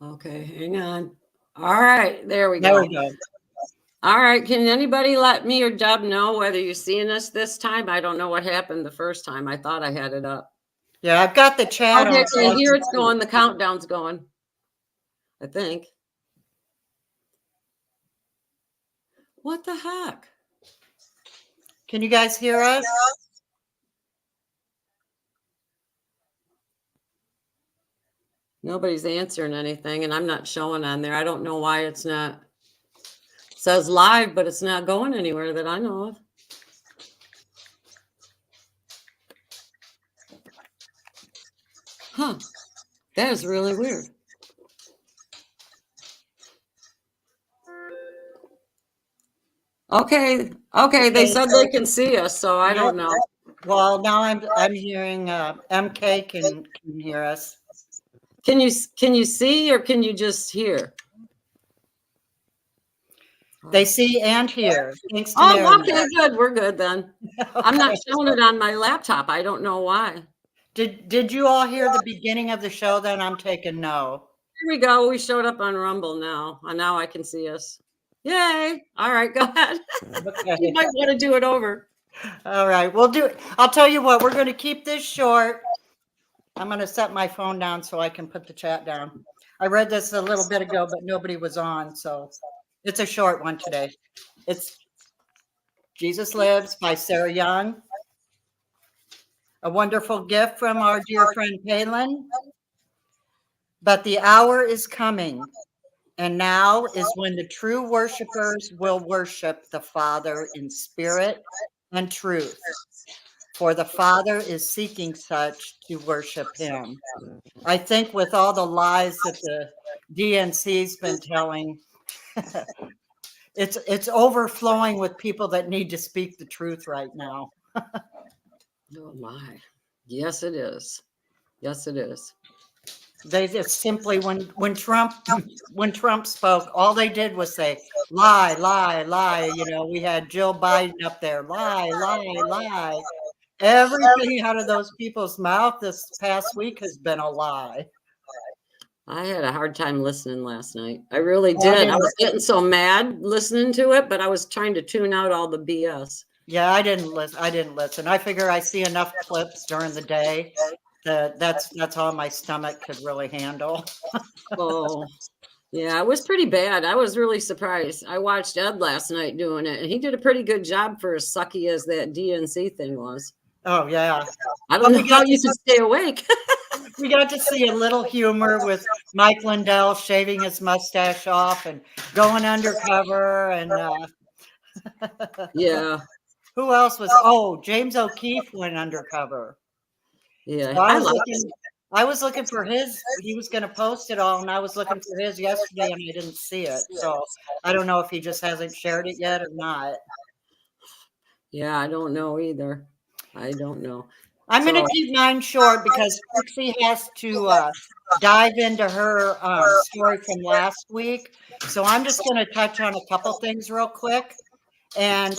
Okay, hang on. All right, there we There go. we go. All right, can anybody let me or Deb know whether you're seeing us this time? I don't know what happened the first time. I thought I had it up. Yeah, I've got the chat Okay, on. So here it's going. The countdown's going. I think. What the heck? Can you guys hear us? Nobody's answering anything, and I'm not showing on there. I don't know why it's not. It says live, but it's not going anywhere that I know of. Huh. That is really weird. Okay. Okay. They said they can see us, so I don't know. Well, now I'm hearing MK can hear us. Can you see or can you just hear? They see and hear. Thanks to Oh, okay, good. We're good then. Okay. I'm not showing it on my laptop. I don't know why. Did you all hear the beginning of the show? Then I'm taking no. Here we go. We showed up on Rumble now. And now I can see us. Yay. All right, go ahead. Okay. You might want to do it over. All right, we'll do it. I'll tell you what, we're going to keep this short. I'm going to set my phone down so I can put the chat down. I read this a little bit ago, but nobody was on, so it's a short one today. It's Jesus Lives by Sarah Young. A wonderful gift from our dear friend Palin. But the hour is coming, and now is when the true worshipers will worship the Father in spirit and truth. For the Father is seeking such to worship him. I think with all the lies that the DNC's been telling, it's overflowing with people that need to speak the truth right now. Oh my. Yes, it is. Yes, it is. They just simply when Trump spoke, all they did was say lie, lie, lie. You know, we had Jill Biden up there, lie, lie, lie. Everything out of those people's mouth this past week has been a lie. I had a hard time listening last night. I really did. I was getting so mad listening to it, but I was trying to tune out all the BS. Yeah, I didn't listen. I figure I see enough clips during the day that that's all my stomach could really handle. Oh, yeah, it was pretty bad. I was really surprised. I watched Ed last night doing it, and he did a pretty good job for as sucky as that DNC thing was. Oh yeah. I don't know how you could stay awake. We got to see a little humor with Mike Lindell shaving his mustache off and going undercover, and Yeah. who else was? Oh, James O'Keefe went undercover. Yeah, So I was looking for his. He was going to post it all, and I was looking for his yesterday, and I didn't see it. So I don't know if he just hasn't shared it yet or not. Yeah, I don't know either. I don't know. I'm going to keep mine short because Trixie has to dive into her story from last week. So I'm just going to touch on a couple things real quick. And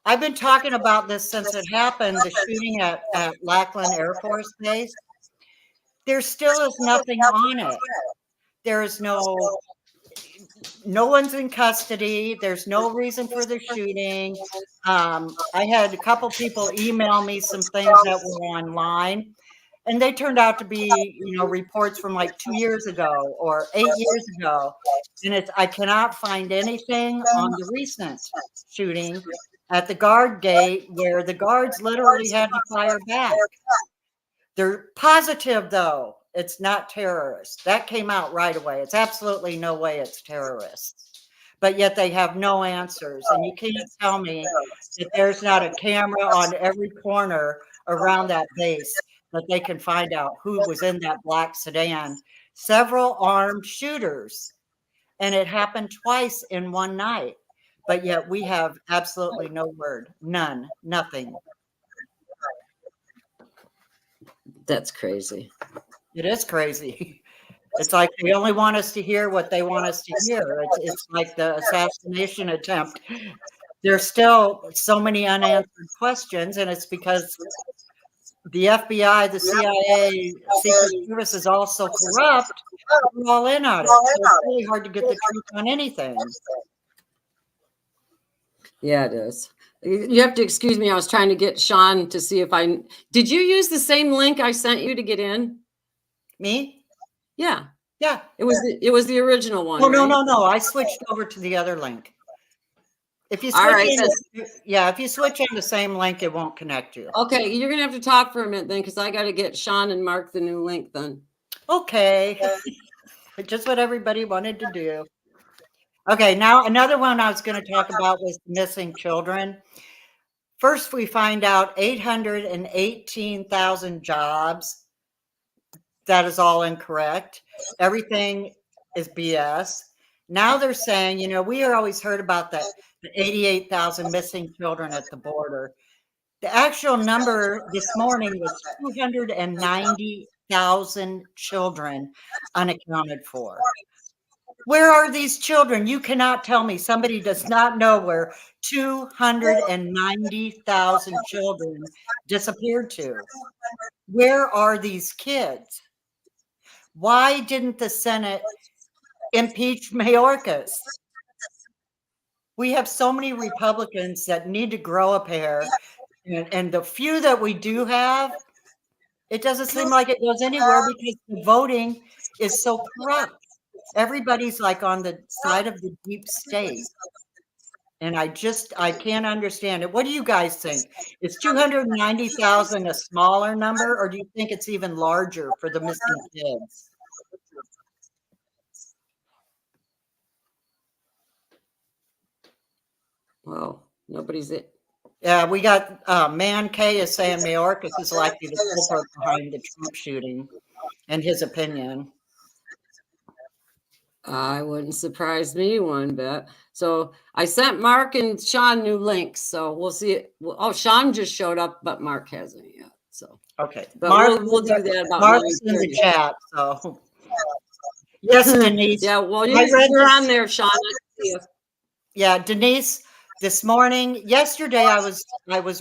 I've been talking about this since it happened, the shooting at Lackland Air Force Base. There still is nothing on it. There is no one's in custody. There's no reason for the shooting. I had a couple people email me some things that were online, and they turned out to be, reports from like 2 years ago or 8 years ago. And I cannot find anything on the recent shooting at the guard gate where the guards literally had to fire back. They're positive, though, it's not terrorists. That came out right away. It's absolutely no way it's terrorists. But yet they have no answers. And you can't tell me that there's not a camera on every corner around that base that they can find out who was in that black sedan. Several armed shooters. And it happened twice in one night. But yet we have absolutely no word. None. Nothing. That's crazy. It is crazy. It's like they only want us to hear what they want us to hear. It's like the assassination attempt. There's still so many unanswered questions, and it's because the FBI, the CIA, Secret Service is also corrupt. We're all in on it. So it's really hard to get the truth on anything. Yeah, it is. You have to excuse me. I was trying to get Sean to see if did you use the same link I sent you to get in? Me? Yeah. Yeah. It was the original one. Oh, no, right? no. I switched over to the other link. If you All switch right, if you switch on the same link, it won't connect you. Okay, you're gonna have to talk for a minute then, because I got to get Sean and Mark the new link then. Okay. Just what everybody wanted to do. Okay, now another one I was going to talk about was missing children. First, we find out 818,000 jobs. That is all incorrect. Everything is BS. Now they're saying, we are always heard about the 88,000 missing children at the border. The actual number this morning was 290,000 children unaccounted for. Where are these children? You cannot tell me somebody does not know where 290,000 children disappeared to. Where are these kids? Why didn't the Senate impeach Mayorkas? We have so many Republicans that need to grow a pair, and the few that we do have, it doesn't seem like it goes anywhere because the voting is so corrupt. Everybody's like on the side of the deep state. And I can't understand it. What do you guys think? Is 290,000 a smaller number, or do you think it's even larger for the missing kids? Well, nobody's it. Yeah, we got Man K is saying Mayorkas is likely the culprit behind the Trump shooting, in his opinion. I wouldn't surprise me one bit. So I sent Mark and Sean new links. So we'll see it. Oh, Sean just showed up, but Mark hasn't yet. So okay, but Mark, we'll do that about Mark's in the chat. So yes, Denise. Yeah, well, you're on there, Sean. I see you. Yeah, Denise. This morning, yesterday, I was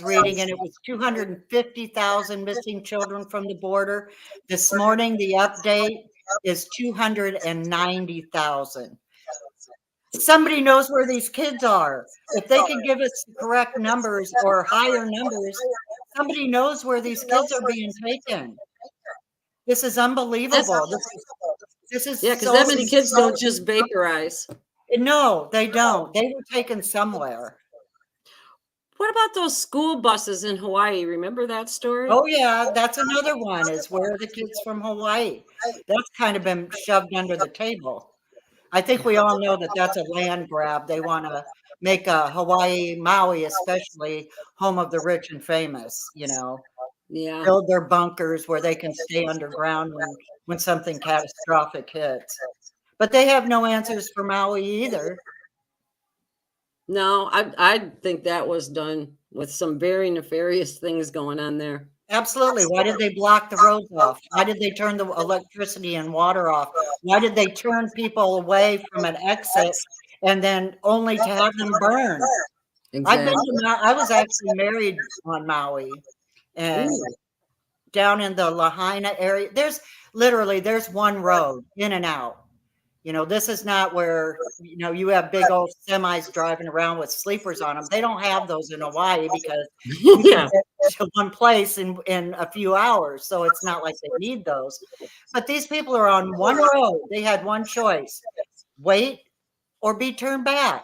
reading, and it was 250,000 missing children from the border. This morning, the update is 290,000. Somebody knows where these kids are. If they can give us the correct numbers or higher numbers, somebody knows where these kids are being taken. This is unbelievable. This is because that many kids don't just vaporize. No, they don't. They were taken somewhere. What about those school buses in Hawaii? Remember that story? Oh, yeah. That's another one, is where are the kids from Hawaii? That's kind of been shoved under the table. I think we all know that that's a land grab. They want to make Hawaii, Maui especially, home of the rich and famous, Yeah. Build their bunkers where they can stay underground when something catastrophic hits. But they have no answers for Maui either. No, I think that was done with some very nefarious things going on there. Absolutely. Why did they block the roads off? Why did they turn the electricity and water off? Why did they turn people away from an exit and then only to have them burn? Exactly. I was actually married on Maui, and down in the Lahaina area, there's one road in and out. This is not where, you have big old semis driving around with sleepers on them. They don't have those in Hawaii because you can get to one place in a few hours. So it's not like they need those. But these people are on one road. They had one choice: wait or be turned back.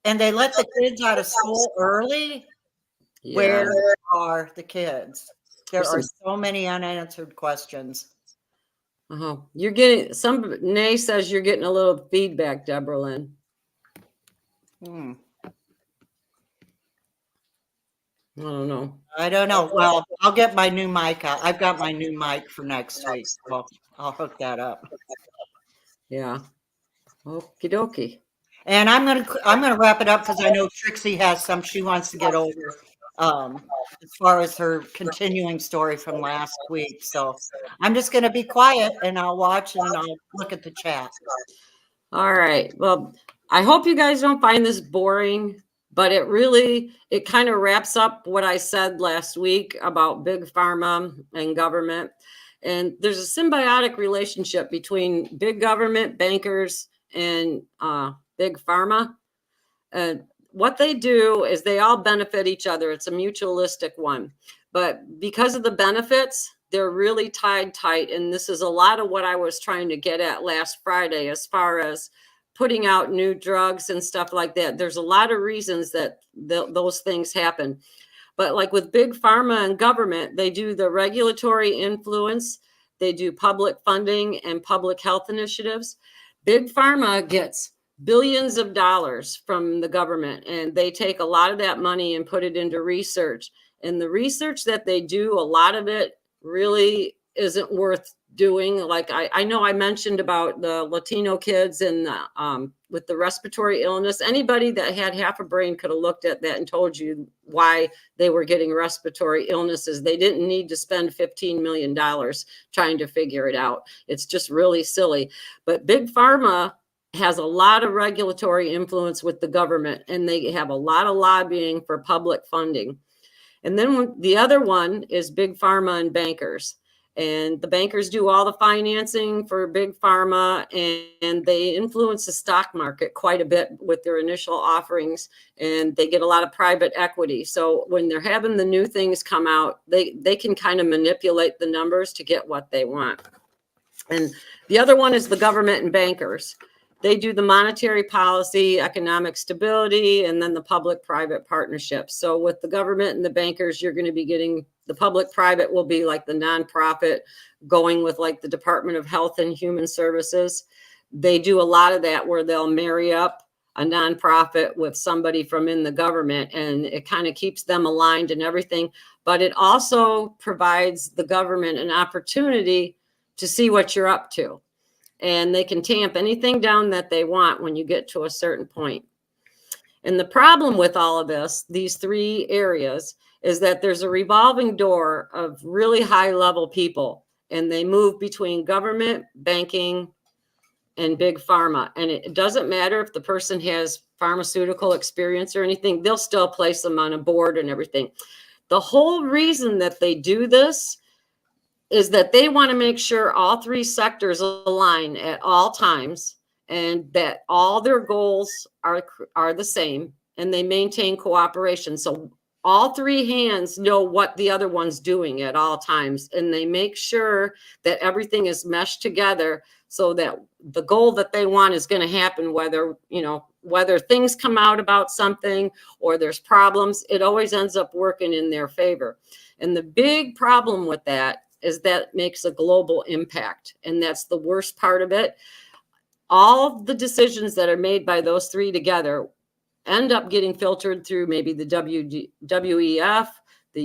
And they let the kids out of school early. Yeah. Where are the kids? There are so many unanswered questions. You're getting Nay says you're getting a little feedback, Deborah Lynn. I don't know. Well, I'll get my new mic out. I've got my new mic for next week. So I'll hook that up. Yeah. Okie dokie. And I'm gonna wrap it up because I know Trixie has some she wants to get over. As far as her continuing story from last week. So I'm just going to be quiet and I'll watch and I'll look at the chat. All right. Well, I hope you guys don't find this boring, But it kind of wraps up what I said last week about big pharma and government. And there's a symbiotic relationship between big government, bankers, and big pharma. What they do is they all benefit each other. It's a mutualistic one. But because of the benefits, they're really tied tight. And this is a lot of what I was trying to get at last Friday as far as putting out new drugs and stuff like that. There's a lot of reasons that those things happen. But like with big pharma and government, they do the regulatory influence, they do public funding and public health initiatives. Big pharma gets billions of dollars from the government, and they take a lot of that money and put it into research. And the research that they do, a lot of it really isn't worth doing. Like I know I mentioned about the Latino kids and with the respiratory illness. Anybody that had half a brain could have looked at that and told you why they were getting respiratory illnesses. They didn't need to spend $15 million trying to figure it out. It's just really silly. But big pharma has a lot of regulatory influence with the government, and they have a lot of lobbying for public funding. And then the other one is big pharma and bankers. And the bankers do all the financing for big pharma, and they influence the stock market quite a bit with their initial offerings, and they get a lot of private equity. So when they're having the new things come out, they can kind of manipulate the numbers to get what they want. And the other one is the government and bankers. They do the monetary policy, economic stability, and then the public-private partnerships. So with the government and the bankers, you're going to be getting the public-private will be like the nonprofit going with like the Department of Health and Human Services. They do a lot of that where they'll marry up a nonprofit with somebody from in the government, and it kind of keeps them aligned and everything. But it also provides the government an opportunity to see what you're up to. And they can tamp anything down that they want when you get to a certain point. And the problem with all of this, these three areas, is that there's a revolving door of really high level people, and they move between government, banking, and big pharma. And it doesn't matter if the person has pharmaceutical experience or anything, they'll still place them on a board and everything. The whole reason that they do this is that they want to make sure all three sectors align at all times, and that all their goals are the same, and they maintain cooperation. So all three hands know what the other one's doing at all times, and they make sure that everything is meshed together so that the goal that they want is going to happen, whether things come out about something or there's problems, it always ends up working in their favor. And the big problem with that is that makes a global impact. And that's the worst part of it. All the decisions that are made by those three together end up getting filtered through maybe the WEF, the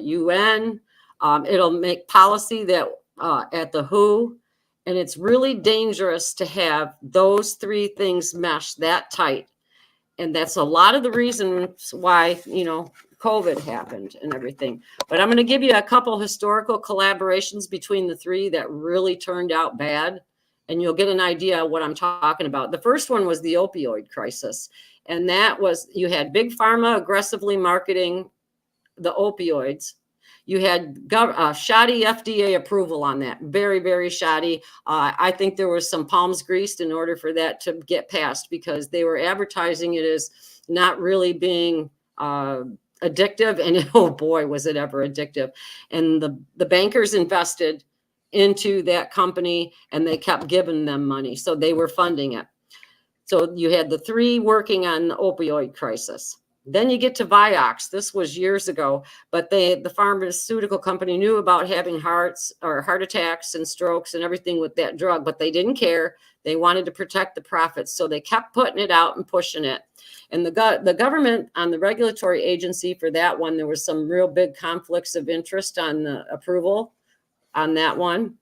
UN. It'll make policy that at the WHO. And it's really dangerous to have those three things mesh that tight. And that's a lot of the reasons why, COVID happened and everything. But I'm going to give you a couple historical collaborations between the three that really turned out bad, and you'll get an idea of what I'm talking about. The first one was the opioid crisis. And that was, you had big pharma aggressively marketing the opioids. You had shoddy FDA approval on that. Very, very shoddy. I think there was some palms greased in order for that to get passed, because they were advertising it as not really being addictive. And oh boy, was it ever addictive. And the bankers invested into that company, and they kept giving them money. So they were funding it. So you had the three working on the opioid crisis. Then you get to Vioxx. This was years ago, but the pharmaceutical company knew about having heart attacks and strokes and everything with that drug, but they didn't care. They wanted to protect the profits. So they kept putting it out and pushing it. And the government, on the regulatory agency for that one, there was some real big conflicts of interest on the approval on that one.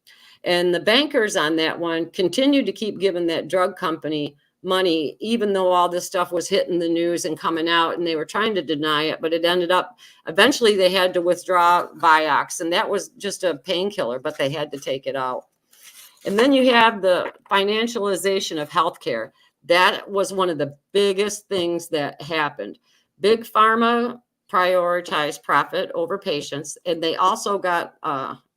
And the bankers on that one continued to keep giving that drug company money, even though all this stuff was hitting the news and coming out, and they were trying to deny it, but it ended up, eventually they had to withdraw Vioxx, and that was just a painkiller, but they had to take it out. And then you have the financialization of healthcare. That was one of the biggest things that happened. Big Pharma prioritized profit over patients, and they also got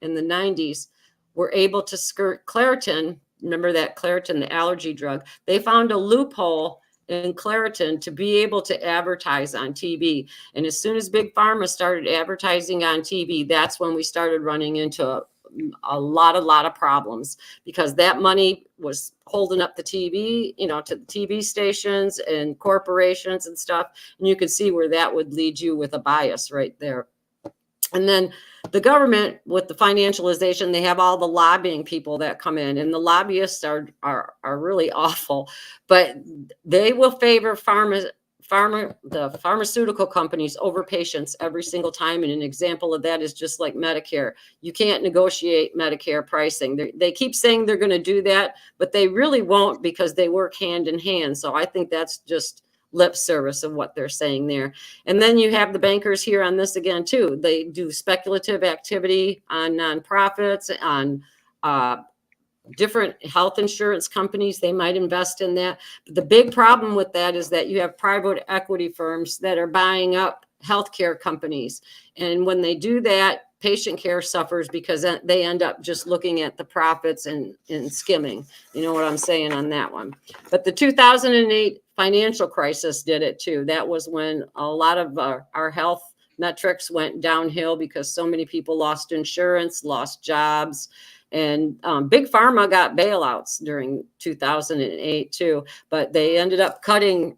in the 90s were able to skirt Claritin. Remember that Claritin, the allergy drug? They found a loophole in Claritin to be able to advertise on TV. And as soon as Big Pharma started advertising on TV, that's when we started running into a lot of problems, because that money was holding up the TV, to the TV stations and corporations and stuff. And you could see where that would lead you with a bias right there. And then the government, with the financialization, they have all the lobbying people that come in, and the lobbyists are really awful, but they will favor the pharmaceutical companies over patients every single time. And an example of that is just like Medicare. You can't negotiate Medicare pricing. They keep saying they're going to do that, but they really won't, because they work hand in hand. So I think that's just lip service of what they're saying there. And then you have the bankers here on this again too. They do speculative activity on nonprofits, on different health insurance companies. They might invest in that. But the big problem with that is that you have private equity firms that are buying up healthcare companies. And when they do that, patient care suffers, because they end up just looking at the profits and skimming. You know what I'm saying on that one. But the 2008 financial crisis did it too. That was when a lot of our health metrics went downhill, because so many people lost insurance, lost jobs. And Big Pharma got bailouts during 2008 too, but they ended up cutting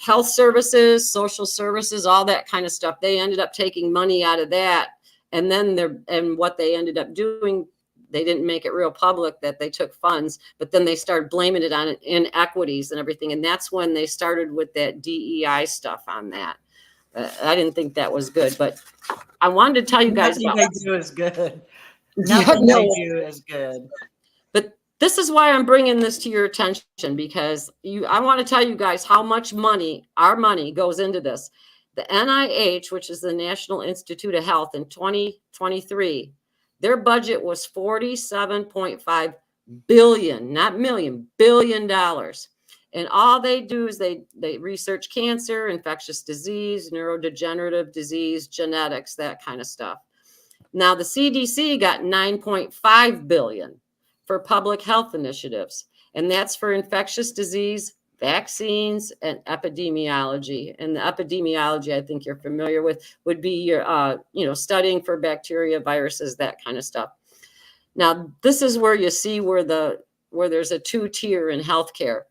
health services, social services, all that kind of stuff. They ended up taking money out of that. And then what they ended up doing, they didn't make it real public that they took funds, but then they started blaming it on inequities and everything. And that's when they started with that DEI stuff on that. I didn't think that was good, but I wanted to tell you guys Nothing they do is good. Nothing they do is good. But this is why I'm bringing this to your attention, because I want to tell you guys how much money, our money, goes into this. The NIH, which is the National Institute of Health, in 2023, their budget was $47.5 billion, not million, $billion. And all they do is they research cancer, infectious disease, neurodegenerative disease, genetics, that kind of stuff. Now, the CDC got $9.5 billion for public health initiatives, and that's for infectious disease, vaccines, and epidemiology. And the epidemiology, I think you're familiar with, would be your, studying for bacteria, viruses, that kind of stuff. Now, this is where you see where there's a two-tier in healthcare.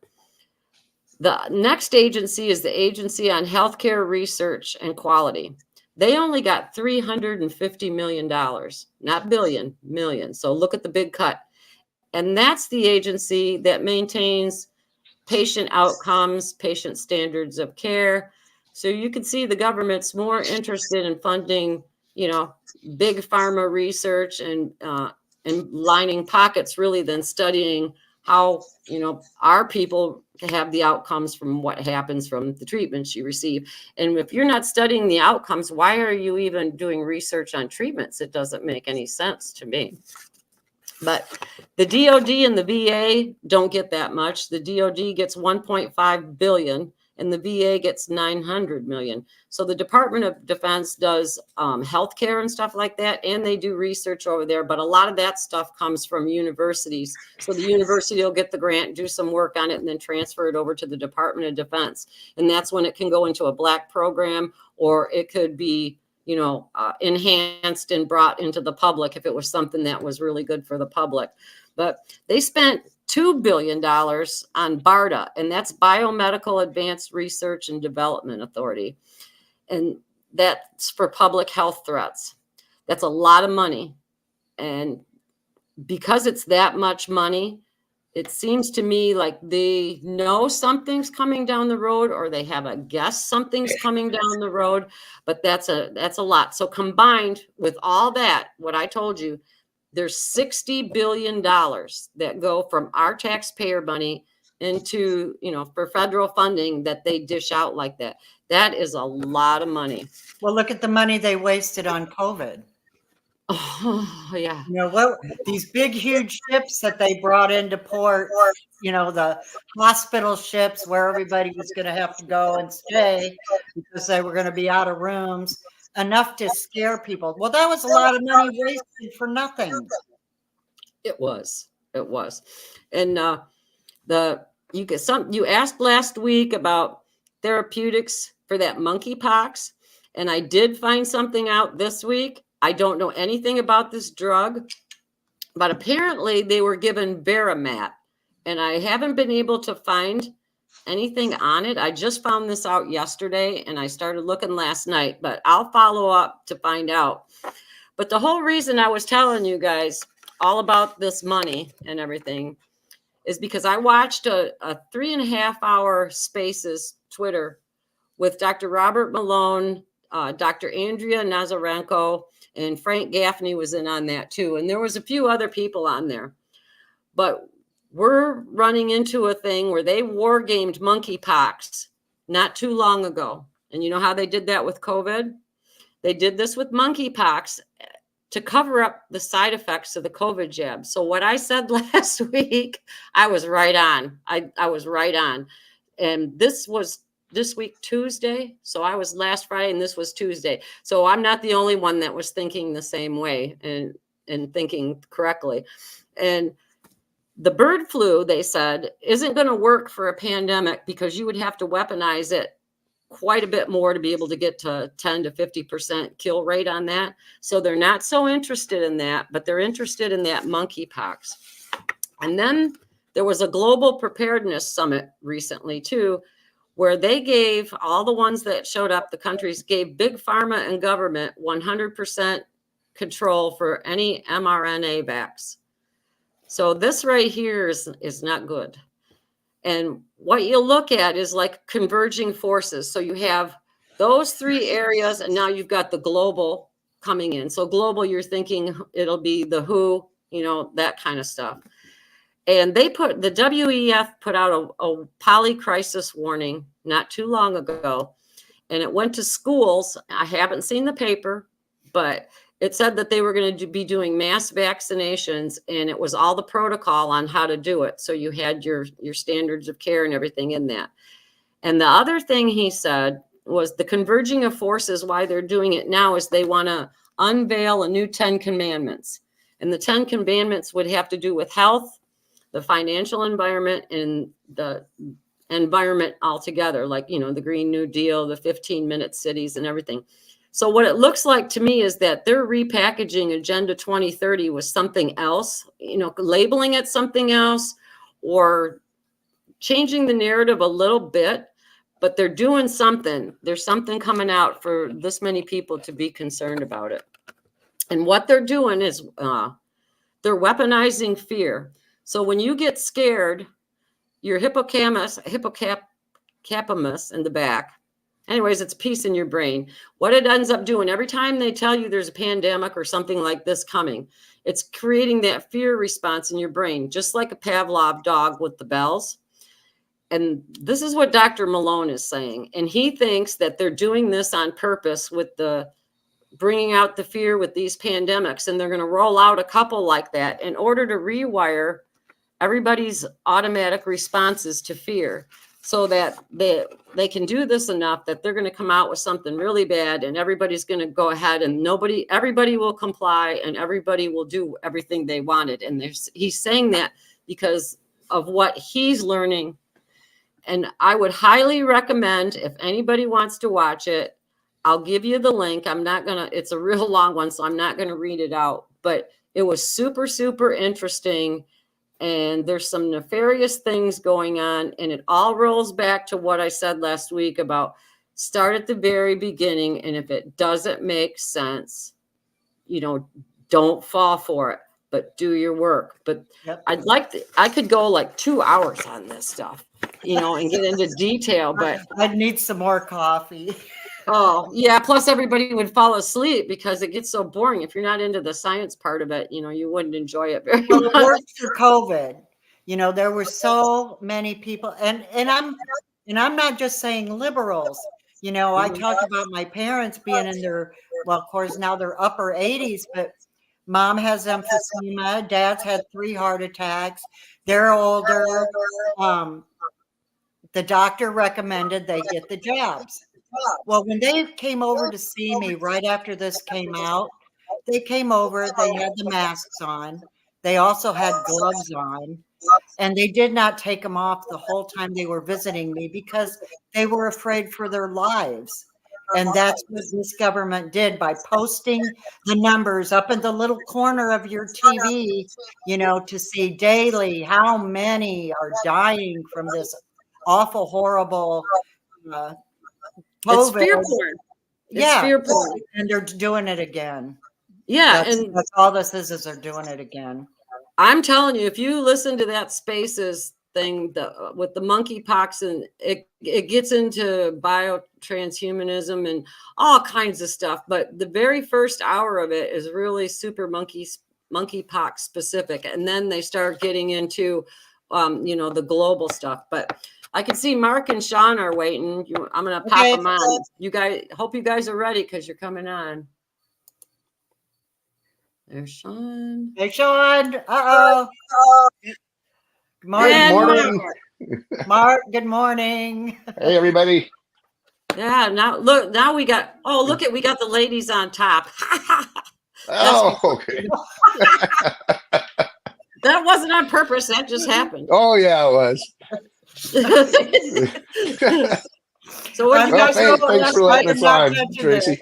The next agency is the Agency on Healthcare Research and Quality. They only got $350 million, not billion, million. So look at the big cut. And that's the agency that maintains patient outcomes, patient standards of care. So you can see the government's more interested in funding, big pharma research and lining pockets, really, than studying how, our people have the outcomes from what happens from the treatments you receive. And if you're not studying the outcomes, why are you even doing research on treatments? It doesn't make any sense to me. But the DOD and the VA don't get that much. The DOD gets $1.5 billion and the VA gets $900 million. So the Department of Defense does healthcare and stuff like that, and they do research over there. But a lot of that stuff comes from universities. So the university will get the grant, do some work on it, and then transfer it over to the Department of Defense. And that's when it can go into a black program, or it could be enhanced and brought into the public if it was something that was really good for the public. But they spent $2 billion on BARDA, and that's Biomedical Advanced Research and Development Authority. And that's for public health threats. That's a lot of money. And because it's that much money, it seems to me like they know something's coming down the road, or they have a guess something's coming down the road, but that's a lot. So combined with all that, what I told you, there's $60 billion that go from our taxpayer money into, for federal funding that they dish out like that. That is a lot of money. Well, look at the money they wasted on COVID. Oh, yeah. You know what? These big, huge ships that they brought into port, you know, the hospital ships where everybody was going to have to go and stay because they were going to be out of rooms, enough to scare people. Well, that was a lot of money wasted for nothing. It was. It was. And you asked last week about therapeutics for that monkeypox, and I did find something out this week. I don't know anything about this drug, but apparently they were given Veramat, and I haven't been able to find anything on it. I just found this out yesterday, and I started looking last night, but I'll follow up to find out. But the whole reason I was telling you guys all about this money and everything is because I watched a 3.5 hour Spaces Twitter with Dr. Robert Malone, Dr. Andrea Nazarenko, and Frank Gaffney was in on that too. And there was a few other people on there. But we're running into a thing where they war gamed monkeypox not too long ago. And you know how they did that with COVID? They did this with monkeypox to cover up the side effects of the COVID jab. So what I said last week, I was right on. I was right on. And this was this week, Tuesday. So I was last Friday and this was Tuesday. So I'm not the only one that was thinking the same way and thinking correctly. And the bird flu, they said, isn't going to work for a pandemic because you would have to weaponize it quite a bit more to be able to get to 10 to 50% kill rate on that. So they're not so interested in that, but they're interested in that monkeypox. And then there was a global preparedness summit recently too, where they gave all the ones that showed up, the countries gave big pharma and government 100% control for any mRNA vax. So this right here is not good. And what you look at is like converging forces. So you have those three areas, and now you've got the global coming in. So global, you're thinking it'll be the WHO, you know, that kind of stuff. And the WEF put out a polycrisis warning not too long ago, and it went to schools. I haven't seen the paper, but it said that they were going to be doing mass vaccinations, and it was all the protocol on how to do it. So you had your standards of care and everything in that. And the other thing he said was the converging of forces, why they're doing it now, is they want to unveil a new 10 commandments. And the 10 commandments would have to do with health, the financial environment, and the environment altogether, like, you know, the Green New Deal, the 15-minute cities and everything. So what it looks like to me is that they're repackaging Agenda 2030 with something else, you know, labeling it something else or changing the narrative a little bit, but they're doing something. There's something coming out for this many people to be concerned about it. And what they're doing is they're weaponizing fear. So when you get scared, your hippocampus in the back, anyways, it's peace in your brain. What it ends up doing, every time they tell you there's a pandemic or something like this coming, it's creating that fear response in your brain, just like a Pavlov dog with the bells. And this is what Dr. Malone is saying. And he thinks that they're doing this on purpose with the bringing out the fear with these pandemics. And they're going to roll out a couple like that in order to rewire everybody's automatic responses to fear, so that they can do this enough that they're going to come out with something really bad, and everybody's going to go ahead and everybody will comply, and everybody will do everything they wanted. And he's saying that because of what he's learning. And I would highly recommend, if anybody wants to watch it, I'll give you the link. It's a real long one, so I'm not going to read it out, but it was super, super interesting. And there's some nefarious things going on. And it all rolls back to what I said last week about start at the very beginning. And if it doesn't make sense, you know, don't fall for it, but do your work. But yep. I could go like 2 hours on this stuff, you know, and get into detail, but I'd need some more coffee. Oh, yeah. Plus, everybody would fall asleep because it gets so boring. If you're not into the science part of it, you know, you wouldn't enjoy it very much. It worked for COVID. You know, there were so many people, and I'm not just saying liberals. You know, I talked about my parents being in their, well, of course, now they're upper 80s, but Mom has emphysema. Dad's had 3 heart attacks. They're older. The doctor recommended they get the jabs. Well, when they came over to see me right after this came out, they came over, they had the masks on. They also had gloves on, and they did not take them off the whole time they were visiting me because they were afraid for their lives. And that's what this government did by posting the numbers up in the little corner of your TV, to see daily how many are dying from this awful, horrible It's COVID. fear porn. It's Yeah, fear porn. and they're doing it again. Yeah, That's all this is they're doing it again. I'm telling you, if you listen to that Spaces thing with the monkeypox, and it gets into biotranshumanism and all kinds of stuff, but the very first hour of it is really super monkeypox specific, and then they start getting into the global stuff. But I can see Mark and Sean are waiting. I'm gonna pop Okay. them on. You guys, hope you guys are ready because you're coming on. There's Sean. Hey, Sean. Uh-oh. Good morning. And morning. Mark, good morning. Hey, everybody. Yeah, now we got, we got the ladies on top. Oh, okay. That wasn't on purpose. That just happened. Oh, yeah, it was. So what do you Well, guys thanks know? for letting us not on, touching Tracy.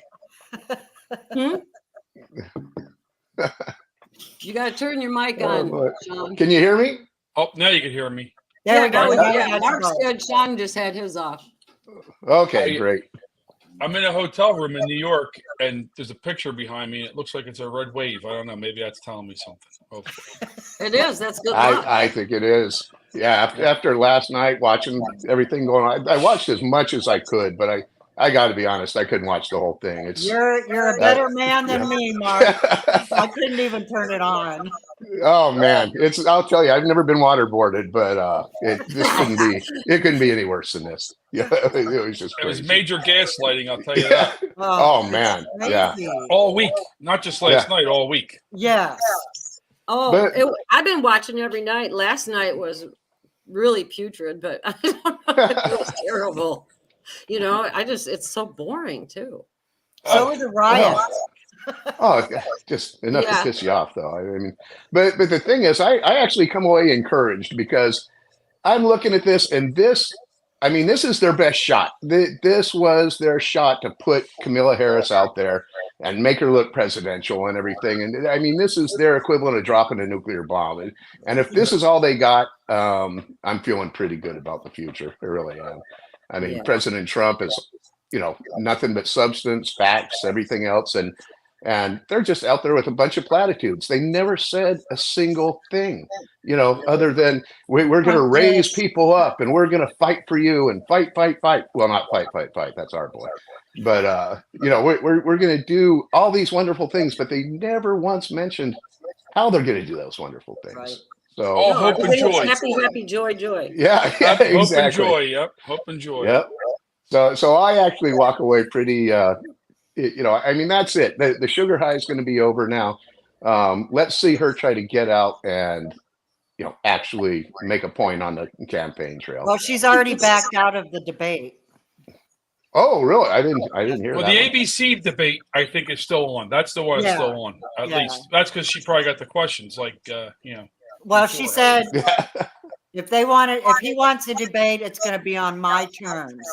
You got to turn your mic Oh, on, boy. Sean. Can you hear me? Oh, now you can hear me. There we go. Yeah, Mark's good. Sean just had his off. Okay, great. I'm in a hotel room in New York, and there's a picture behind me. It looks like it's a red wave. I don't know. Maybe that's telling me something. Hopefully. It is. That's good luck. I think it is. Yeah, after last night watching everything going on, I watched as much as I could, but I got to be honest, I couldn't watch the whole thing. You're a better man than me, Mark. I couldn't even turn it on. Oh man, I'll tell you, I've never been waterboarded, but it couldn't be any worse than this. Yeah, it was just It was crazy. major gaslighting, I'll tell you that. Oh man, yeah. Crazy. All week, not just last night, all week. Yes. Oh, But- I've been watching every night. Last night was really putrid, but I don't know, it was terrible. It's so boring too. So was the riot. Oh, just enough Yeah. to piss you off, though. I mean, but the thing is, I actually come away encouraged because I'm looking at this, and this is their best shot. This was their shot to put Kamala Harris out there and make her look presidential and everything. And I mean, this is their equivalent of dropping a nuclear bomb. And if this is all they got, I'm feeling pretty good about the future. I really am. I mean, Yeah. President Trump is, nothing but substance, facts, everything else. And they're just out there with a bunch of platitudes. They never said a single thing, other than we're going to raise people up and we're going to fight for you and fight. Well, not fight. That's our boy. But, we're going to do all these wonderful things, but they never once mentioned how they're going to do those wonderful things. Right. So, Oh, hope and joy. Happy, joy. yeah, Hope and exactly. joy. Yep. Hope and joy. Yep. So I actually walk away pretty, that's it. The sugar high is going to be over now. Let's see her try to get out and, actually make a point on the campaign trail. Well, she's already backed out of the debate. Oh, really? I didn't hear Well, that. the one. ABC debate, I think, is still on. That's the one that's Yeah. still on. At Yeah. least that's because she probably got the questions. Well, she said Yeah. if he wants a debate, it's going to be on my terms.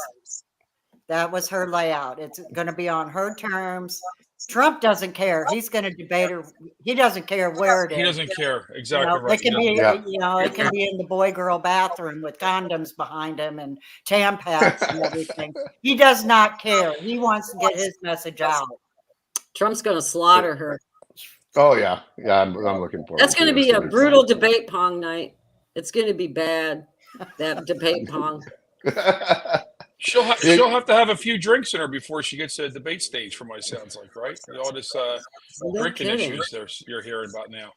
That was her layout. It's going to be on her terms. Trump doesn't care. He's going to debate her. He doesn't care where it is. He doesn't care. Exactly It right. can be, Yeah. it can be in the boy-girl bathroom with condoms behind him and Tampax and everything. He does not care. He wants to get his message out. Trump's going to slaughter her. Oh yeah. I'm looking forward. That's going to it. be It's a gonna brutal debate pong night. It's going to be bad. That debate pong. fun. She'll have to have a few drinks in her before she gets to the debate stage. From what it sounds like, right? All this No drinking kidding. issues you're hearing about now.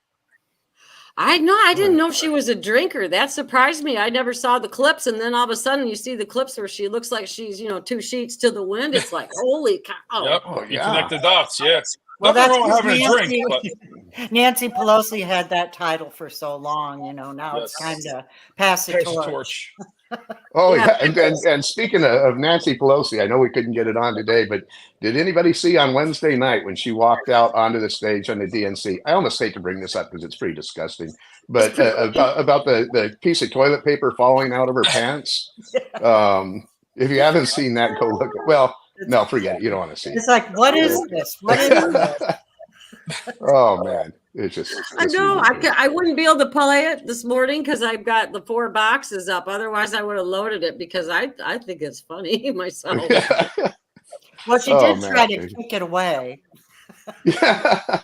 I didn't know she was a drinker. That surprised me. I never saw the clips, and then all of a sudden you see the clips where she looks like she's 2 sheets to the wind. It's like, holy cow! Yep. Oh, You yeah. connect the dots. Yeah. Well, Nothing that's wrong with because having a drink, but Nancy Pelosi had that title for so long, now it's Yes. time to pass the pass the torch. torch. Oh Yeah. yeah, and speaking of Nancy Pelosi, I know we couldn't get it on today, but did anybody see on Wednesday night when she walked out onto the stage on the DNC? I almost hate to bring this up because it's pretty disgusting, but about the piece of toilet paper falling out of her pants. If you haven't seen that, go look. Well, no, forget it. You don't want to see It's like, what is this? What is this? it. Oh man, it's just. I just know. ridiculous. I wouldn't be able to play it this morning because I've got the 4 boxes up. Otherwise, I would have loaded it because I think it's funny myself. Well, she Oh, did man. try to kick it away. Yeah.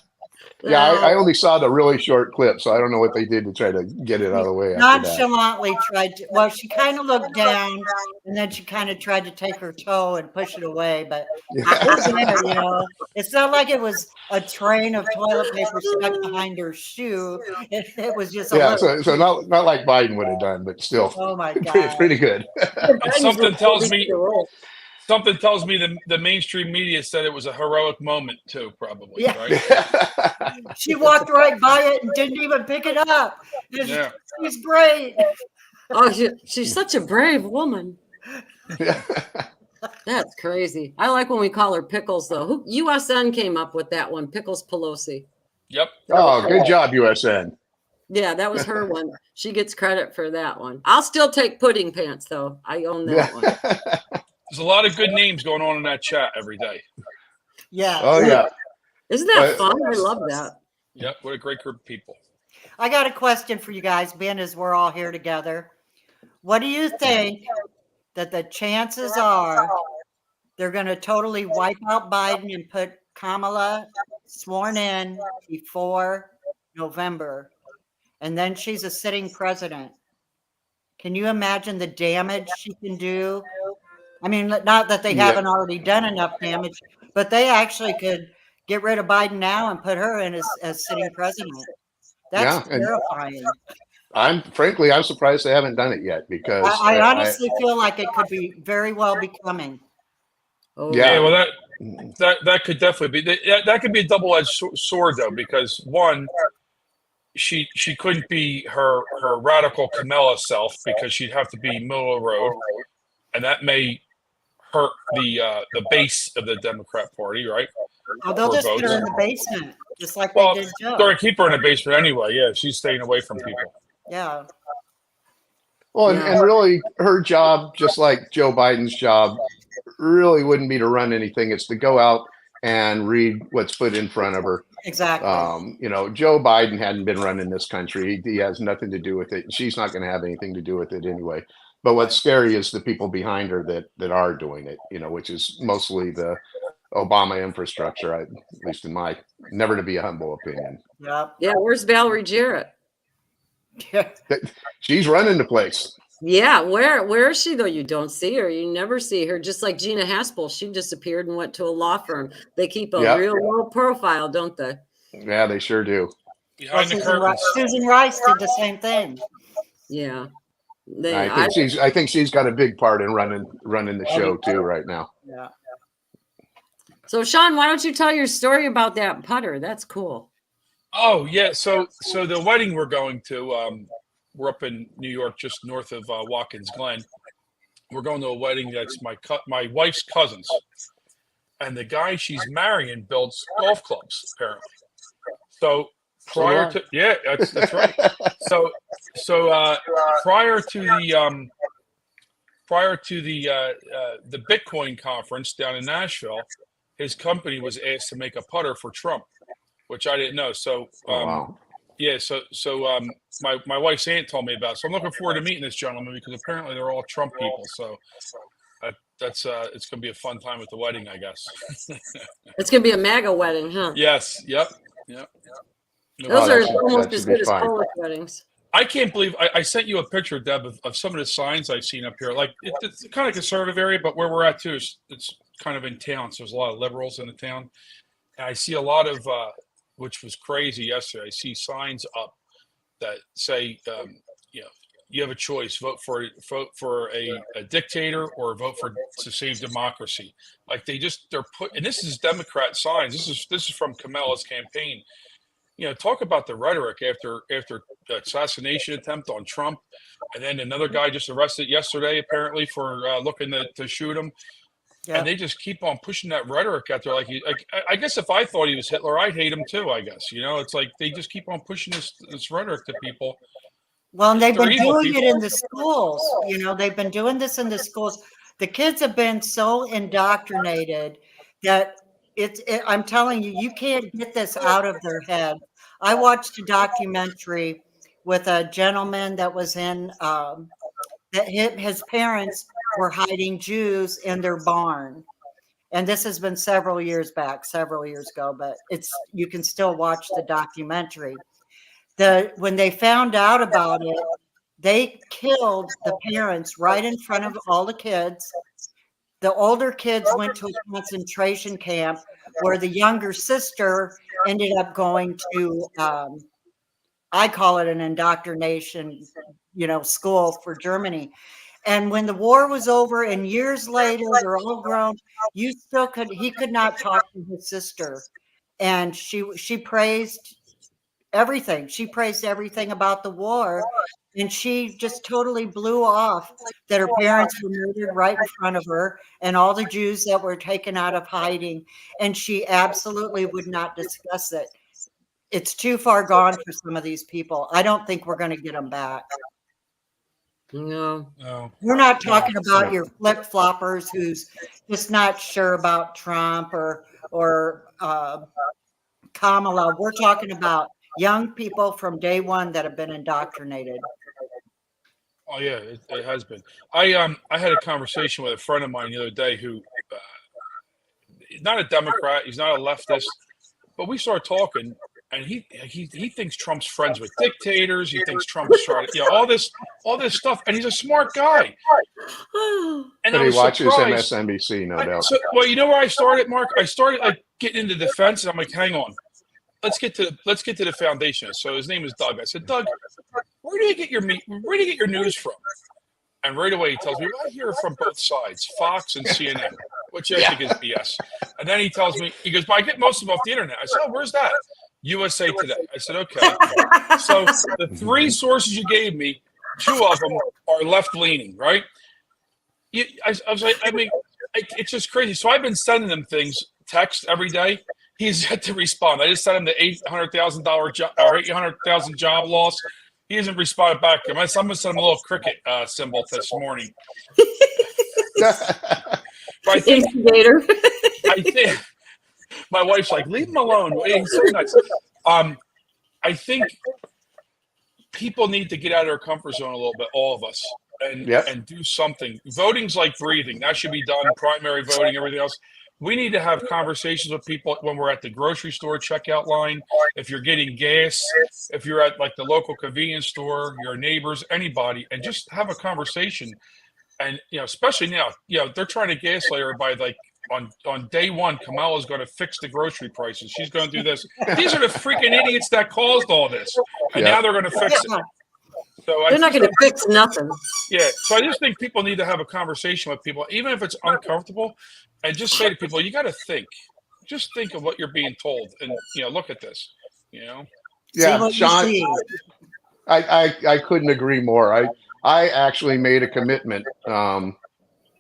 Yeah, I only saw the really short clip, so I don't know what they did to try to get it out of the way after that. Nonchalantly tried to, well, she kind of looked down and then she kind of tried to take her toe and push it away, but it wasn't it, it's not like it was a train of toilet paper stuck behind her shoe. It was just a Yeah, little. so not like Biden would have done, but still Oh my God. pretty good. And something tells me the mainstream media said it was a heroic moment too, probably. Yeah. Right? She walked right by it and didn't even pick it up. Yeah. She's great. Oh, she's such a brave woman. That's crazy. I like when we call her Pickles, though. USN came up with that one, Pickles Pelosi. Yep. Oh, good job, USN. Yeah, that was her one. She gets credit for that one. I'll still take Pudding Pants, though. I own that one. There's a lot of good names going on in that chat every day. Yeah. Oh yeah. Isn't that fun? I love that. Yep. What a great group of people. I got a question for you guys, being as we're all here together. What do you think that the chances are they're going to totally wipe out Biden and put Kamala sworn in before November, and then she's a sitting president? Can you imagine the damage she can do? I mean, not that they haven't already done enough damage, but they actually could get rid of Biden now and put her in as sitting president. That's terrifying. I'm surprised they haven't done it yet because I honestly feel like it could be very well be coming. Oh, Yeah. Yeah. Well, that could definitely be that could be a double-edged sword though, because one, she couldn't be her radical Kamala self because she'd have to be middle of the road, and that may hurt the base of the Democrat Party, right? Oh, they'll Or just put her in votes. the basement, just like Well, they did Joe. they're gonna keep her in the basement anyway. Yeah, she's staying away from people. Yeah. well, and really her job, just like Joe Biden's job, really wouldn't be to run anything. It's to go out and read what's put in front of her. Exactly. Joe Biden hadn't been running this country. He has nothing to do with it. She's not going to have anything to do with it anyway. But what's scary is the people behind her that are doing it, which is mostly the Obama infrastructure, at least in my never to be a humble opinion. Yep. Yeah, where's Valerie Jarrett? She's running the place. Yeah, where is she though? You don't see her. You never see her. Just like Gina Haspel, she disappeared and went to a law firm. They keep a real low profile, don't they? Yeah, they sure do. Behind the curtains. Susan Rice did the same thing. Yeah. I think she's got a big part in running the show too right now. Yeah. So Sean, why don't you tell your story about that putter? That's cool. Oh yeah, so the wedding we're going to, we're up in New York, just north of Watkins Glen. We're going to a wedding that's my wife's cousins, and the guy she's marrying builds golf clubs apparently. So prior to that's right. So prior to the Bitcoin conference down in Nashville, his company was asked to make a putter for Trump, which I didn't know. So Wow. yeah, so my wife's aunt told me about it. So I'm looking forward to meeting this gentleman because apparently they're all Trump people. So that's it's gonna be a fun time at the wedding, I guess. It's gonna be a MAGA wedding, huh? Yes. Yep. Those are almost that as should be good as fine. Polish weddings. I can't believe I sent you a picture, Deb, of some of the signs I've seen up here. Like it's kind of conservative area, but where we're at too is it's kind of in town. So there's a lot of liberals in the town, and I see a lot of which was crazy yesterday. I see signs up that say you have a choice: vote for a dictator or vote to save democracy. Like they're put, and this is Democrat signs. This is from Kamala's campaign. Talk about the rhetoric after the assassination attempt on Trump, and then another guy just arrested yesterday apparently for looking to shoot him. Yeah. And they just keep on pushing that rhetoric out there. Like I guess if I thought he was Hitler, I'd hate him too. I guess it's like they just keep on pushing this rhetoric to people. Well, and they've They're been evil doing it people. in the schools. They've been doing this in the schools. The kids have been so indoctrinated that I'm telling you, you can't get this out of their head. I watched a documentary with a gentleman that was in that his parents were hiding Jews in their barn. And this has been several years ago, but you can still watch the documentary. When they found out about it, they killed the parents right in front of all the kids. The older kids went to a concentration camp where the younger sister ended up going to, I call it an indoctrination, school for Germany. And when the war was over and years later, they're all grown, he could not talk to his sister. And she praised everything. She praised everything about the war. And she just totally blew off that her parents were murdered right in front of her and all the Jews that were taken out of hiding. And she absolutely would not discuss it. It's too far gone for some of these people. I don't think we're going to get them back. No. We're not talking about your flip-floppers who's just not sure about Trump or Kamala. We're talking about young people from day one that have been indoctrinated. Oh yeah, it has been. I had a conversation with a friend of mine the other day who he's not a Democrat, he's not a leftist, but we started talking, and he thinks Trump's friends with dictators. He thinks Trump's trying to, all this stuff, and he's a smart guy. And But he watches MSNBC, no doubt. Well, you know where I started, Mark? I started like getting into defense, and I'm like, hang on. Let's get to the foundation. So his name is Doug. I said, Doug, where do you get your news from? And right away he tells me, well, I hear it from both sides, Fox and CNN, which I think is BS. And then he tells me, he goes, but I get most of them off the internet. I said, oh, where's that? USA Today. I said, okay. So the three sources you gave me, two of them are left-leaning, right? I was like, it's just crazy. So I've been sending them text every day. He's yet to respond. I just sent him the $800,000 job or 800,000 job loss. He hasn't responded back. I'm going to send him a little cricket symbol this morning. I think my wife's like, leave him alone. He's so nuts. I think people need to get out of their comfort zone a little bit, all of us, and do something. Voting's like breathing. That should be done. Primary voting, everything else. We need to have conversations with people when we're at the grocery store checkout line. If you're getting gas, if you're at like the local convenience store, your neighbors, anybody, and just have a conversation. And especially now, they're trying to gaslight everybody. Like on day one, Kamala's going to fix the grocery prices. She's going to do this. These are the freaking idiots that caused all this, and now they're going to fix it. So they're not going to fix nothing. Yeah. So I just think people need to have a conversation with people, even if it's uncomfortable, and just say to people, you got to think. Just think of what you're being told, and look at this. Yeah, Sean, I couldn't agree more. I actually made a commitment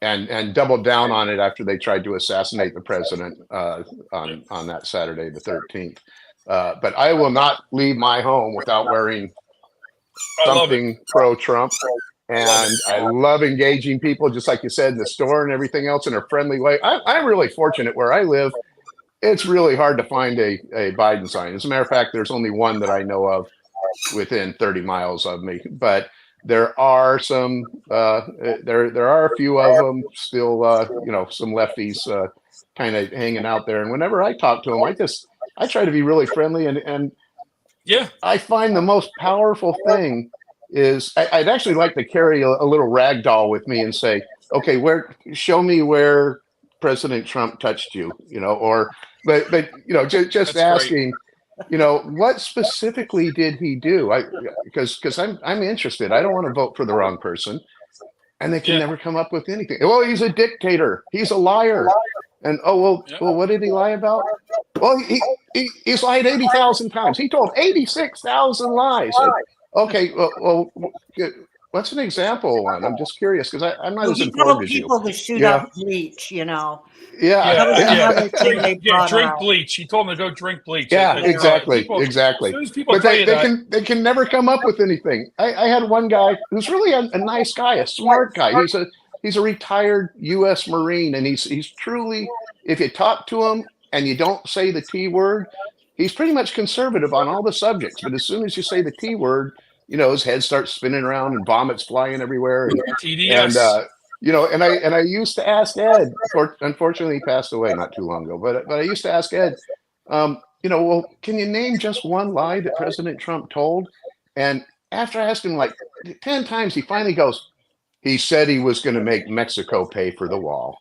and doubled down on it after they tried to assassinate the president on that Saturday, the 13th. But I will not leave my home without wearing something pro-Trump. And I love engaging people, just like you said, in the store and everything else in a friendly way. I'm really fortunate where I live. It's really hard to find a Biden sign. As a matter of fact, there's only one that I know of within 30 miles of me. But there are some, there are a few of them still, some lefties kind of hanging out there. And whenever I talk to them, I try to be really friendly. And I find the most powerful thing is I'd actually like to carry a little rag doll with me and say, okay, show me where President Trump touched you, but just asking, you know, what specifically did he do? Because I'm interested. I don't want to vote for the wrong person, and they can Yeah. never come up with anything. Well, he's a dictator. He's a liar. And oh well, Yeah. well, what did he lie about? Well, he's lied 80,000 times. He told 86,000 lies. Okay, what's an example one? I'm just curious because I'm not Well, as he told informed as you. people to shoot Yeah. up bleach, you know. Yeah, That was Yeah, another thing they brought drink out. bleach. He told him to go drink bleach. yeah, It's, exactly, people- exactly. As soon as people But tell they, you they that, can never come up with anything. I had one guy who's really a nice guy, a smart guy. He's a retired U.S. Marine, and he's truly, if you talk to him and you don't say the T word, he's pretty much conservative on all the subjects. But as soon as you say the T word, you know, his head starts spinning around and vomits flying everywhere. And TDS. you know, and I used to ask Ed. Unfortunately, he passed away not too long ago. But I used to ask Ed, you know, well, can you name just one lie that President Trump told? And after I asked him like 10 times, he finally goes, he said he was going to make Mexico pay for the wall.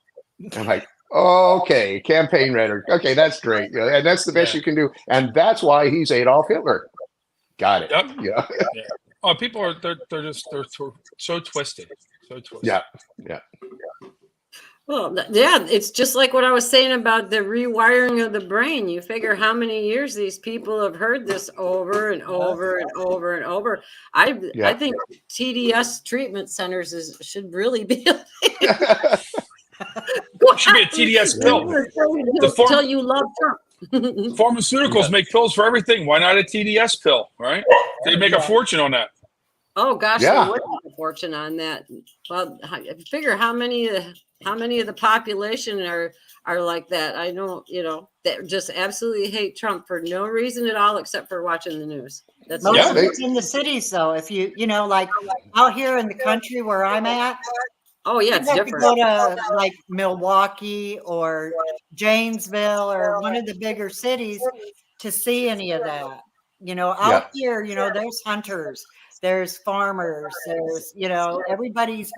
I'm like, okay, campaign rhetoric. Okay, that's great. You know, and that's the best you can do. And that's why he's Adolf Hitler. Got it. Yep. Yeah. Oh, people are they're so twisted. So twisted. Yeah. Well, yeah, it's just like what I was saying about the rewiring of the brain. You figure how many years these people have heard this over and over and over and over. I think TDS treatment centers should really be. Should be a TDS pill. Tell you love Trump. Pharmaceuticals make pills for everything. Why not a TDS pill, right? They make a fortune on that. Oh gosh, Yeah. they would make a fortune on that. Well, figure how many of the population are like that. I know, you know, that just absolutely hate Trump for no reason at all except for watching the news. That's Most Yeah, of it's in the cities, though. If you know, like out here in the country where I'm at, oh yeah, you it's have to different. go to like Milwaukee or Janesville or one of the bigger cities to see any of that. You know, out here, you know, there's hunters, there's farmers, there's, you know, everybody's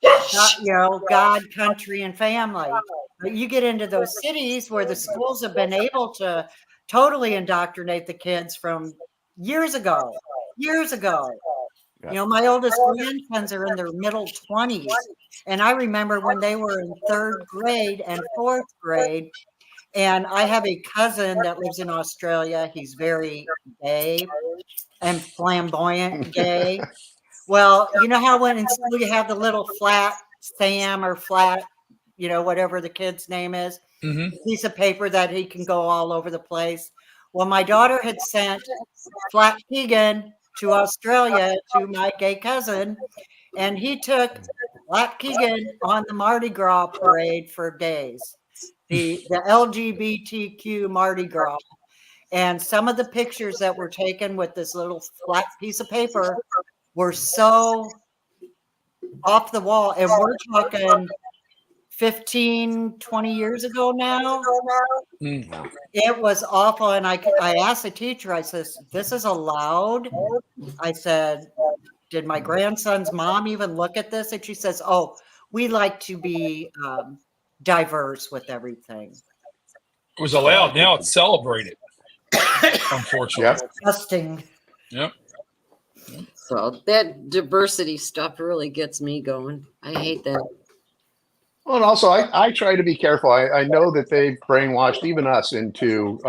got, you know, God, country, and family. But you get into those cities where the schools have been able to totally indoctrinate the kids from years ago. Years ago. Yeah. You know, my oldest grandsons are in their middle 20s. And I remember when they were in 3rd grade and 4th grade. And I have a cousin that lives in Australia. He's very gay and flamboyant gay. Well, you know how when in school you have the little flat Sam or flat, you know, whatever the kid's name is, piece of paper that he can go all over the place. Well, my daughter had sent Flat Keegan to Australia to my gay cousin, and he took Flat Keegan on the Mardi Gras parade for days, the LGBTQ Mardi Gras. And some of the pictures that were taken with this little flat piece of paper were so off the wall. And we're talking 15, 20 years ago now. It was awful. And I asked the teacher, I said, this is allowed? I said, did my grandson's mom even look at this? And she says, oh, we like to be diverse with everything. It was allowed. Now it's celebrated. Unfortunately. Disgusting. Yep. So that diversity stuff really gets me going. I hate that. Well, and also I try to be careful. I know that they've brainwashed even us into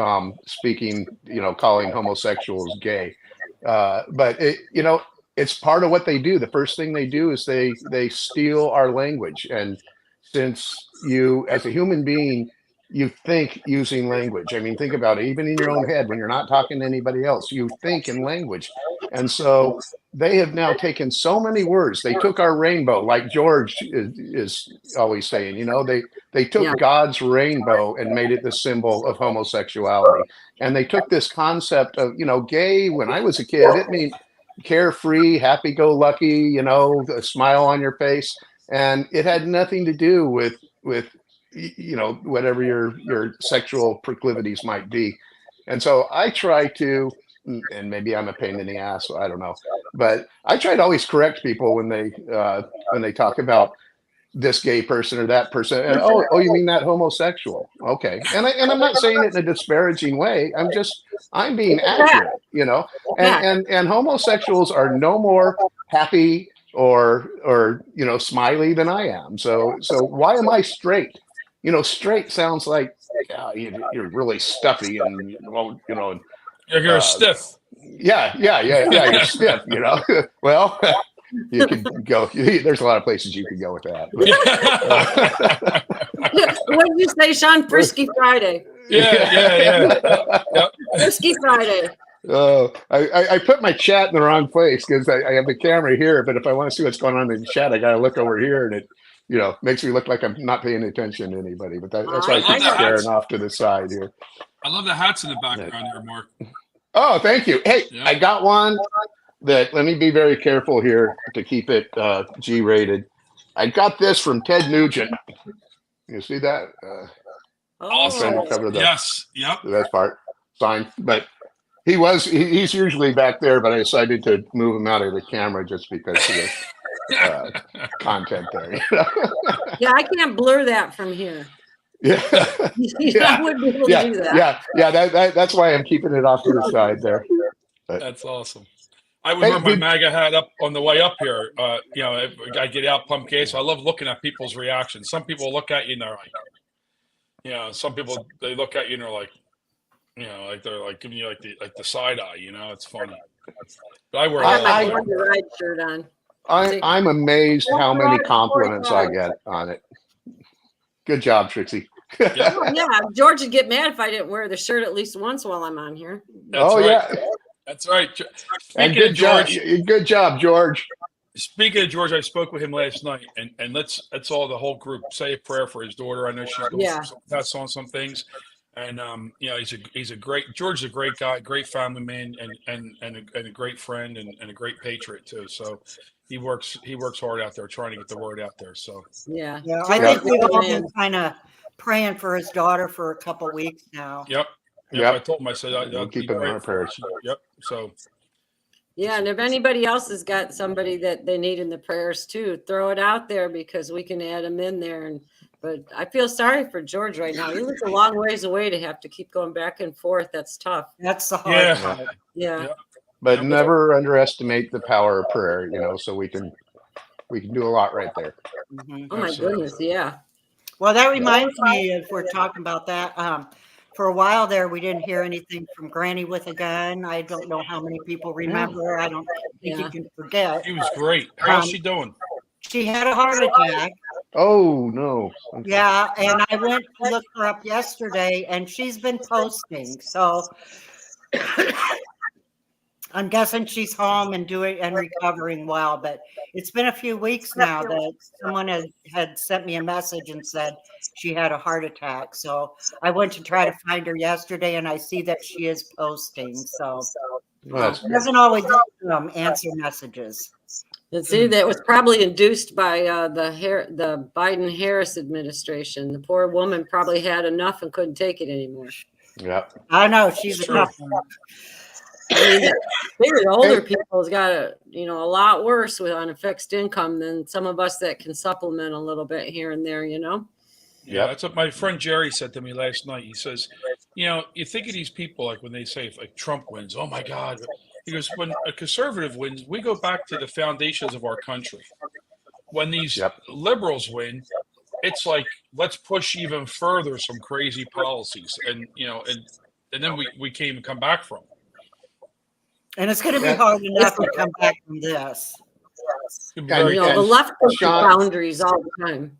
speaking, you know, calling homosexuals gay. But you know, it's part of what they do. The first thing they do is they steal our language. And since you, as a human being, you think using language. I mean, think about it. Even in your own head, when you're not talking to anybody else, you think in language. And so they have now taken so many words. They took our rainbow, like George is always saying, you know, they took God's rainbow and made it the symbol of homosexuality. And they took this concept of, you know, gay. When I was a kid, it meant carefree, happy-go-lucky, you know, a smile on your face. And it had nothing to do with you know, whatever your sexual proclivities might be. And so I try to, and maybe I'm a pain in the ass, I don't know, but I try to always correct people when they talk about this gay person or that person. And oh, you mean that homosexual? Okay. And I'm not saying it in a disparaging way. I'm being accurate, you know, and homosexuals are no more happy or, you know, smiley than I am. So why am I straight? You know, straight sounds like you're really stuffy and, well, you know, You're stiff. yeah, you're stiff, you know. Well, you could go. There's a lot of places you could go with that. What did you say, Sean? Frisky Friday. Yeah. Yep. Frisky Friday. Oh, I put my chat in the wrong place because I have the camera here, but if I want to see what's going on in the chat, I got to look over here, and it, you know, makes me look like I'm not paying attention to anybody. But that's why I keep staring off to the side here. I love the hats in the background here, Mark. Oh, thank you. Hey, Yeah. I got one that, let me be very careful here to keep it G-rated. I got this from Ted Nugent. You see that? Awesome. Oh. Cover the, Yes. Yep. the best part. Signed. But he's usually back there, but I decided to move him out of the camera just because of the content there. Yeah, I can't blur that from here. Yeah. I wouldn't be able to do that. Yeah. That's why I'm keeping it off to the side there. That's awesome. I would wear my MAGA hat up on the way up here. You know, I get out Pumpkin, so I love looking at people's reactions. Some people look at you and they're like, you know, some people they look at you and they're like, you know, like they're like giving you like the side eye. You know, it's funny. But I wear I have my that. Born to Ride shirt on. I'm amazed how many compliments I get on it. Good job, Trixie. Yeah. Oh, yeah, George would get mad if I didn't wear the shirt at least once while I'm on here. That's right. Yeah. That's right. And Speaking of George, good job, George. speaking of George, I spoke with him last night, and let's all the whole group say a prayer for his daughter. I know she's going through that's on some things, and you know, he's a great George's a great guy, great family man, and a great friend, and a great patriot too. So he works hard out there trying to get the word out there. So Yeah. I think we've all been kind of praying for his daughter for a couple weeks now. Yep. Yep. I told him, I said, I'll keep it in our prayers. Yep. So Yeah, and if anybody else has got somebody that they need in the prayers too, throw it out there because we can add them in there. But I feel sorry for George right now. He lives a long ways away to have to keep going back and forth. That's tough. That's the hard part. Yeah. But never underestimate the power of prayer, you know, so we can do a lot right there. Mhm. Oh my goodness. Yeah. Well, that reminds me, if we're talking about that, for a while there, we didn't hear anything from Granny with a gun. I don't know how many people remember. I don't think you can forget. she was great. How's she doing? She had a heart attack. Oh no. Yeah, and I went to look her up yesterday, and she's been posting. So I'm guessing she's home and doing and recovering well. But it's been a few weeks now that someone had sent me a message and said she had a heart attack. So I went to try to find her yesterday, and I see that she is posting. So Well, she doesn't always answer messages. And see, that was probably induced by the Biden-Harris administration. The poor woman probably had enough and couldn't take it anymore. yeah. I know she's a True. tough one. I mean, the older people's got a lot worse on a fixed income than some of us that can supplement a little bit here and there. Yeah, that's what my friend Jerry said to me last night. He says, you know, you think of these people like when they say if like Trump wins, oh my God. He goes, when a conservative wins, we go back to the foundations of our country. When these liberals win, it's like, let's push even further some crazy policies. And, you know, and then we can't even come back from. And it's going to be hard enough to come back from this. It's gonna be Yeah, very The left pushes Sean- boundaries all the time.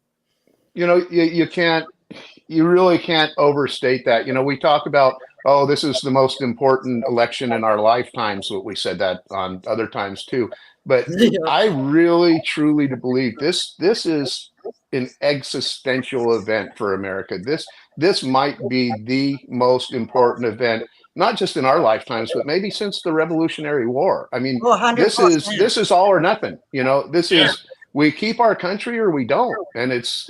You know, you really can't overstate that. You know, we talk about, oh, this is the most important election in our lifetimes. What we said that on other times too. But I really, truly believe this is an existential event for America. This might be the most important event, not just in our lifetimes, but maybe since the Revolutionary War. I mean, this is all or nothing. You know, this is, we keep our country or we don't, and it's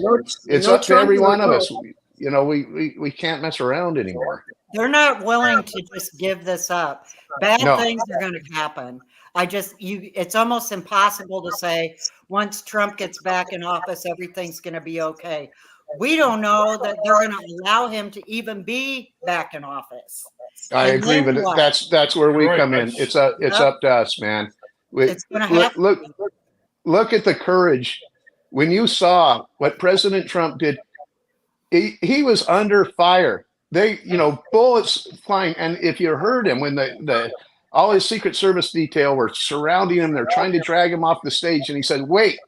up to every one of us. You know, we can't mess around anymore. They're not willing to just give this up. Bad things are going to happen. it's almost impossible to say once Trump gets back in office, everything's going to be okay. We don't know that they're going to allow him to even be back in office. I And agree, then but what? that's where we Right. come in. It's up to us, man. It's going to have Look at the courage. When you saw what President Trump did, he was under fire. They, bullets flying. And if you heard him when the all his Secret Service detail were surrounding him, they're trying to drag him off the stage, and he said, "Wait,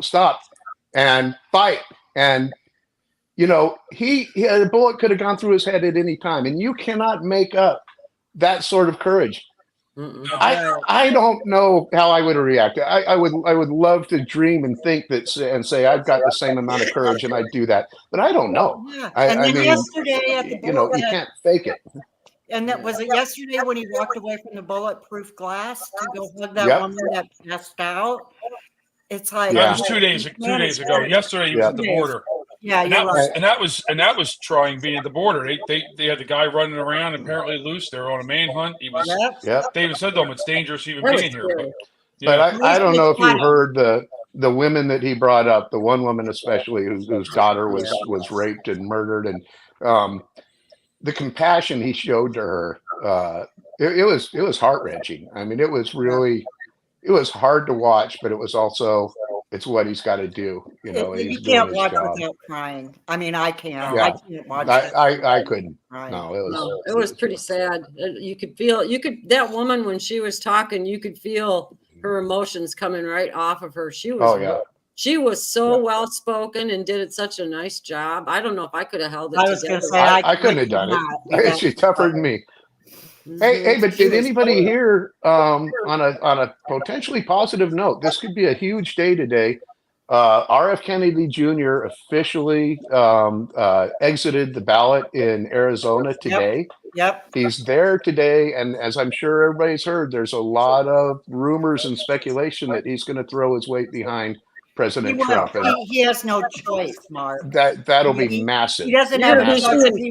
stop and fight." And a bullet could have gone through his head at any time, and you cannot make up that sort of courage. Mm-mm. I don't know how I would react. I would love to dream and think and say I've got the same amount of courage and I'd do that, but I don't know. Yeah. I And then mean, yesterday at the you can't fake it. and that was it yesterday when he walked away from the bulletproof glass to go hug that Yep. woman that passed out. It's like Yeah. That was 2 days ago. Yesterday he was Yeah. at the border. Yeah, And you're that right. was and that was trying being at the border. They had the guy running around apparently loose. They were on a manhunt. He was Yep. Yeah. they even said to him it's dangerous even That was being here. scary. But Yeah. I don't know if you Funny. heard the women that he brought up, the one woman especially whose daughter was raped and murdered, and the compassion he showed to her, it was heart-wrenching. I mean, it was hard to watch, but it was also it's what he's got to do. You He's can't doing his watch job. without crying. I mean, I can't. Yeah. I can't watch it. I couldn't. Crying. No, No, it was pretty sad. You could feel, that woman, when she was talking, you could feel her emotions coming right off of her. She was, Oh yeah. she was so Yeah. well spoken and did such a nice job. I don't know if I could have held it I was going together. to say I couldn't have done it. She's tougher than me. Hey, but did anybody hear on a potentially positive note? This could be a huge day today. RF Kennedy Jr. officially exited the ballot in Arizona today. Yep. He's there today, and as I'm sure everybody's heard, there's a lot of rumors and speculation that he's going to throw his weight behind President Trump, and He has no choice, Mark. that'll be massive. He doesn't have a Yeah, choice if he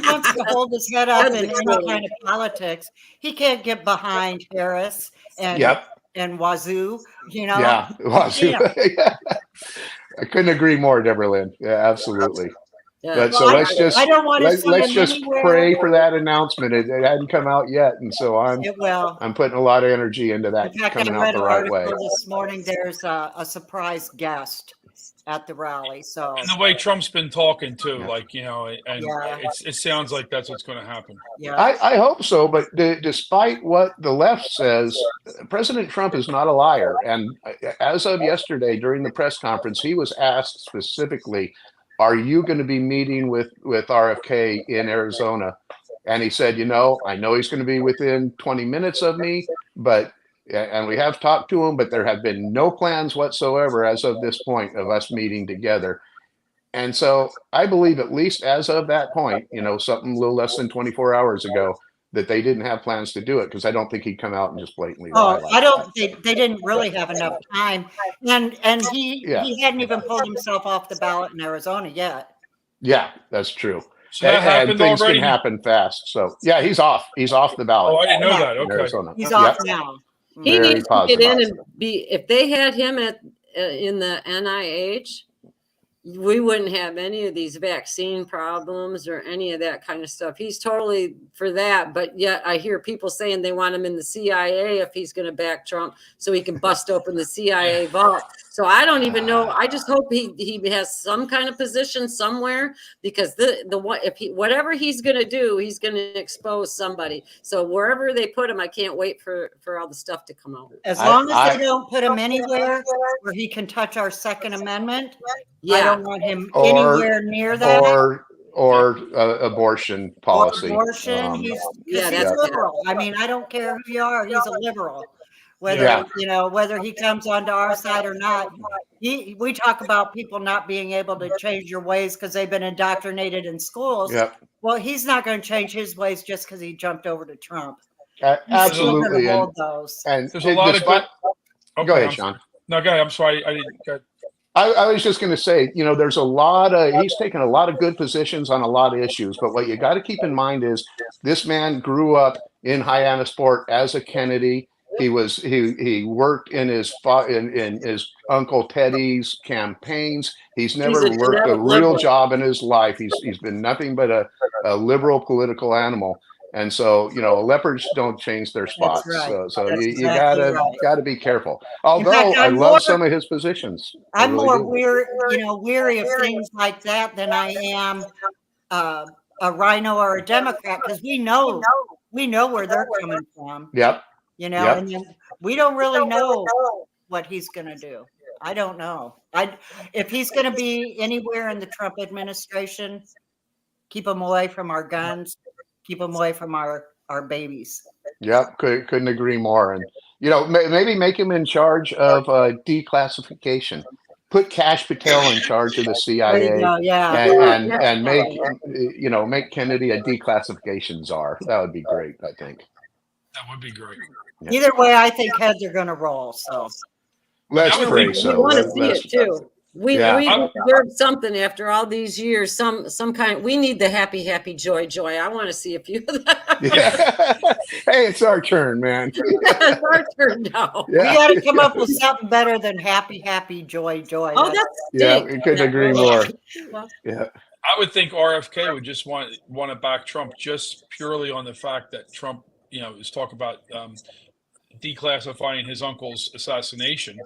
wants to hold his head up in That'd be any cool. kind of politics. He can't get behind Harris and Yep. Wazoo. Yeah, it was. Yeah. Yeah. I couldn't agree more, Deborah Lynn. Yeah, absolutely. Yeah. But so Well, I don't want to send let's him just anywhere. pray for that announcement. It hadn't come out yet, and so It will. I'm putting a lot of energy into In that fact, I coming out read the an right way. article this morning. There's a surprise guest at the rally. So And the way Trump's been talking too, Yeah. like, and Yeah. it sounds like that's what's going to happen. yeah, I hope so, but despite what the left says, President Trump is not a liar. And as of yesterday, during the press conference, he was asked specifically, "Are you going to be meeting with RFK in Arizona?" And he said, "I know he's going to be within 20 minutes of me, and we have talked to him, but there have been no plans whatsoever as of this point of us meeting together." And so I believe, at least as of that point, something a little less than 24 hours ago, that they didn't have plans to do it, because I don't think he'd come out and just blatantly lie. Oh, like I don't. that. They didn't really have enough time, and he Yeah. he hadn't even pulled himself off the ballot in Arizona yet. Yeah, that's true. So that And happened things already. can happen fast. So yeah, he's off. He's off the ballot. Oh, I didn't know Yeah. that. in Okay. Arizona. He's Yep. off now. He Very needs to get in positive. and be, if they had him in the NIH, we wouldn't have any of these vaccine problems or any of that kind of stuff. He's totally for that, but yet I hear people saying they want him in the CIA if he's going to back Trump so he can bust open the CIA vault. So I don't even know. I just hope he has some kind of position somewhere, because whatever he's going to do, he's going to expose somebody. So wherever they put him, I can't wait for all the stuff to come out. As I- long as I- they don't put him anywhere where he can touch our Second Amendment, I Yeah. don't want him Or- anywhere near that. Or abortion policy. Abortion. He's Yeah, he's that's- liberal. I mean, I don't care who you are. He's a liberal. Whether Yeah. whether he comes onto our side or not. We talk about people not being able to change your ways because they've been indoctrinated in schools. Yep. Well, he's not going to change his ways just because he jumped over to Trump. He's still Absolutely. gonna hold those. And There's a lot of despite- good. Go Okay, ahead, Sean. No, go ahead. I'm sorry. I didn't. Go ahead. I was just going to say, there's he's taken a lot of good positions on a lot of issues, but what you got to keep in mind is this man grew up in Hyannisport as a Kennedy. He worked in his in his Uncle Teddy's campaigns. He's never a worked a genetic real liberal. job in his life. He's been nothing but a liberal political animal. And so, leopards don't change their spots. right. So That's you exactly right. gotta be careful. Although fact, I I'm love more- some of his positions. I I'm really more do. weary of things like that than I am a rhino or a Democrat, because we know where they're coming from, Yep. Yep. and then we don't really know what he's going to do. I don't know. If he's going to be anywhere in the Trump administration, keep him away from our guns, keep him away from our babies. Yep, couldn't agree more. And maybe make him in charge of declassification. Put Kash Patel in charge of the There CIA, you go. Yeah. and make Kennedy a declassification czar. That would be great. I think. That would be great. Either way, I think heads are going to roll. So Let's Yeah, pray We so. want to Let's- see let's- it too. We Yeah. deserve something after all these years. Some kind. We need the happy, joy. I want to see a few of them. Yeah. Hey, it's our turn, man. It's our turn now. we Yeah. got to come up with something better than happy, joy. Oh, that's Yeah, stink. we couldn't agree more. Yeah. I would think RFK would just want to back Trump just purely on the fact that Trump, is talk about declassifying his uncle's assassination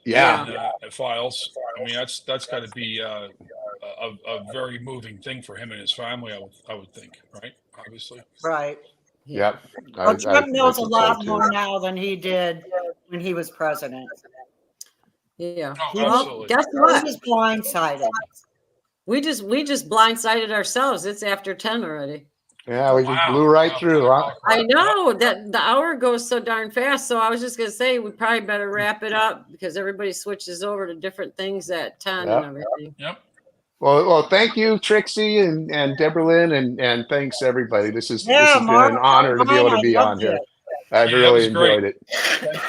Yeah. files. I mean, that's got to be a very moving thing for him and his family. I would think, right? Obviously. Right. Yep. Well, Trump knows a think lot so, too. more now than he did when he was president. Yeah. Oh, Well, absolutely. guess He what? was blindsided. We just blindsided ourselves. It's after 10 already. Yeah, we just Wow. blew right Wow. through, huh? I know that the hour goes so darn fast. So I was just gonna say we probably better wrap it up because everybody switches over to different things at 10 Yep. and everything. Yep. Well, thank you, Trixie and Deborah Lynn, and thanks everybody. This has been Mark, an honor to be able to be I on loved here. it. I've Yeah, it really was great. enjoyed it.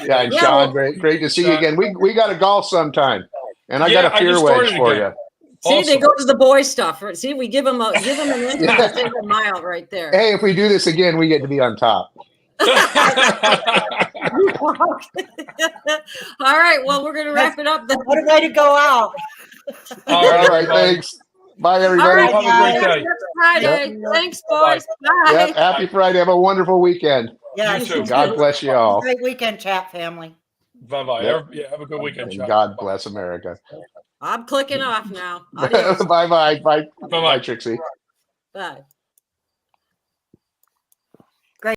Yeah, and Yeah, Sean, well- great to see you again. We got to golf sometime, and I Yeah, got a I fear just wedge started for again. you. See, they Awesome. go to the boy stuff. Right? See, we give them an inch Yeah. to take a mile right there. Hey, if we do this again, we get to be on top. All right, well, we're gonna wrap it up. Then. What a way to go out. All All right, everybody. thanks. Bye, All everybody. right, Have a guys. great day. Next Friday. Thanks, boys. Bye. Yep, happy Friday. Have a wonderful weekend. Yeah. You too. God bless you all. Great weekend, chat family. Bye-bye. Yep. Yeah, have a good weekend, And Chuck. God bless America. I'm clicking off now. Adios. Bye. Bye, Bye-bye. Trixie. Bye.